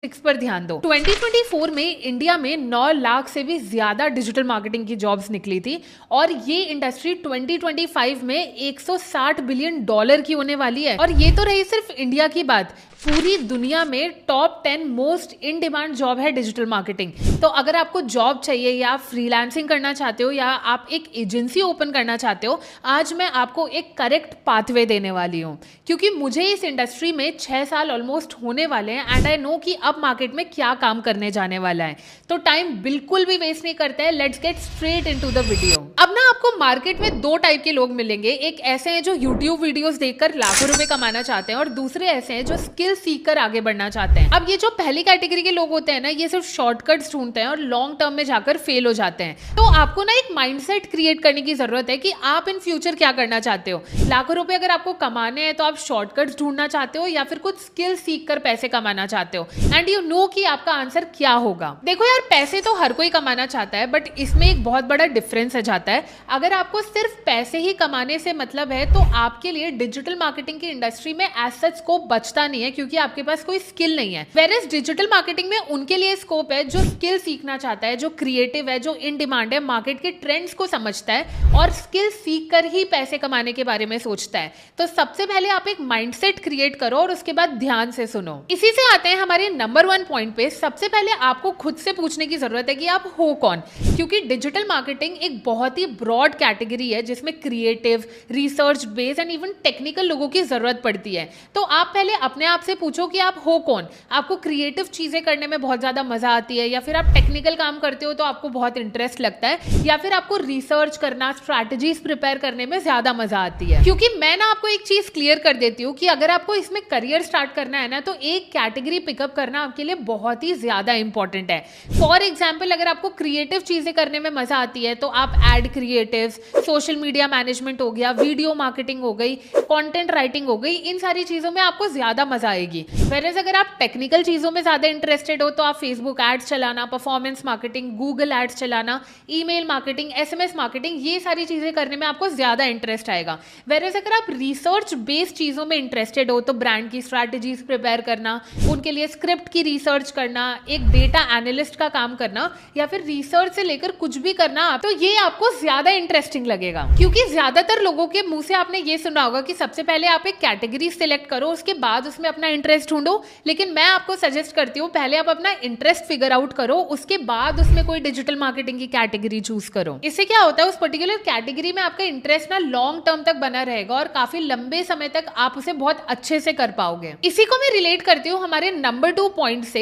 पर ध्यान दो। 2024 में इंडिया में 9 लाख से भी ज्यादा डिजिटल मार्केटिंग की जॉब्स निकली थी और ये इंडस्ट्री 2025 में $160 बिलियन की होने वाली है। और ये तो रही सिर्फ इंडिया की बात, पूरी दुनिया में top 10 most in demand job है डिजिटल मार्केटिंग। तो अगर आपको जॉब चाहिए या आप फ्रीलांसिंग करना चाहते हो या आप एक एजेंसी ओपन करना चाहते हो, आज मैं आपको एक करेक्ट पाथवे देने वाली हूँ, क्योंकि मुझे इस इंडस्ट्री में 6 साल ऑलमोस्ट होने वाले हैं एंड आई नो कि अब मार्केट में क्या काम करने जाने वाला है। तो टाइम बिल्कुल भी वेस्ट नहीं करते हैं, let's get straight into the video. अब ना आपको मार्केट में दो टाइप के लोग मिलेंगे, एक ऐसे हैं जो यूट्यूब वीडियोस देखकर लाखों रुपए कमाना चाहते हैं और दूसरे ऐसे हैं जो स्किल सीख कर आगे बढ़ना चाहते हैं। अब ये जो पहली कैटेगरी के लोग होते हैं ना, ये सिर्फ शॉर्टकट्स ढूंढते हैं और लॉन्ग टर्म में जाकर फेल हो जाते हैं। तो आपको ना एक माइंडसेट क्रिएट करने की जरूरत है कि आप इन फ्यूचर क्या करना चाहते हो। लाखों रुपए अगर आपको कमाने हैं तो आप शॉर्टकट्स ढूंढना चाहते हो या फिर कुछ स्किल सीख कर पैसे कमाना चाहते हो, एंड यू नो कि आपका आंसर क्या होगा। देखो यार, पैसे तो हर कोई कमाना चाहता है, बट इसमें एक बहुत बड़ा डिफरेंस है जाता है। अगर आपको सिर्फ पैसे ही कमाने से मतलब है तो आपके लिए डिजिटल मार्केटिंग की इंडस्ट्री में एज सच स्कोप बचता नहीं है, क्योंकि आपके पास कोई स्किल नहीं है। वेयरएज डिजिटल मार्केटिंग में उनके लिए स्कोप है जो स्किल सीखना चाहता है, जो क्रिएटिव है, जो इन डिमांड है, मार्केट के ट्रेंड्स को समझता है और स्किल सीख कर ही पैसे कमाने के बारे में सोचता है। तो सबसे पहले आप एक माइंडसेट क्रिएट करो और उसके बाद ध्यान से सुनो। इसी से आते हैं हमारे नंबर 1 पॉइंट पे। सबसे पहले आपको खुद से पूछने की जरूरत है कि आप हो कौन, क्योंकि डिजिटल मार्केटिंग एक बहुत ही ब्रॉड कैटेगरी है जिसमें creative, research based and even technical लोगों की जरूरत पड़ती है। तो आप पहले अपने आप से पूछो कि आप हो कौन। आपको क्रिएटिव चीजें करने में बहुत ज्यादा मजा आती है, या फिर आप टेक्निकल काम करते हो तो आपको बहुत इंटरेस्ट लगता है, या फिर आपको रिसर्च करना, स्ट्रैटेजीज प्रिपेयर करने में ज्यादा मजा आती है। क्योंकि मैं ना आपको एक चीज क्लियर कर देती हूँ कि अगर आपको इसमें करियर स्टार्ट करना है ना, तो एक कैटेगरी पिकअप करना आपके लिए बहुत ही ज्यादा इंपॉर्टेंट है। फॉर एग्जाम्पल, अगर आपको क्रिएटिव चीजें करने में मजा आती है तो आप ad creatives, social media management हो गया, वीडियो मार्केटिंग हो गई, कंटेंट राइटिंग हो गई, इन सारी चीजों में आपको ज्यादा मजा आएगी। वेरएज अगर आप टेक्निकल चीजों में ज्यादा इंटरेस्टेड हो तो आप फेसबुक एड्स चलाना, परफॉर्मेंस मार्केटिंग, गूगल एड्स चलाना, ईमेल मार्केटिंग, एसएमएस मार्केटिंग, ये सारी चीजें करने में आपको ज्यादा इंटरेस्ट आएगा। वेरएज अगर आप रिसर्च बेस्ड चीजों में इंटरेस्टेड हो तो ब्रांड की स्ट्रैटेजीज प्रिपेयर करना, उनके लिए स्क्रिप्ट की रिसर्च करना, एक डेटा एनालिस्ट का काम करना, या फिर रिसर्च से लेकर कुछ भी करना, तो ये आपको ज्यादा इंटरेस्टिंग लगेगा। क्योंकि ज्यादातर लोगों के मुंह से आपने ये सुना होगा कि सबसे पहले आप एक कैटेगरी सिलेक्ट करो, उसके बाद उसमें अपना इंटरेस्ट ढूंढो। लेकिन मैं आपको सजेस्ट करती हूँ पहले आप अपना इंटरेस्ट फिगर आउट करो, उसके बाद उसमें कोई डिजिटल मार्केटिंग की कैटेगरी चूज करो। इससे क्या होता है, उस पर्टिकुलर कैटेगरी में आपका इंटरेस्ट ना लॉन्ग टर्म तक बना रहेगा और काफी लंबे समय तक आप उसे बहुत अच्छे से कर पाओगे। इसी को मैं रिलेट करती हूँ हमारे नंबर 2 पॉइंट से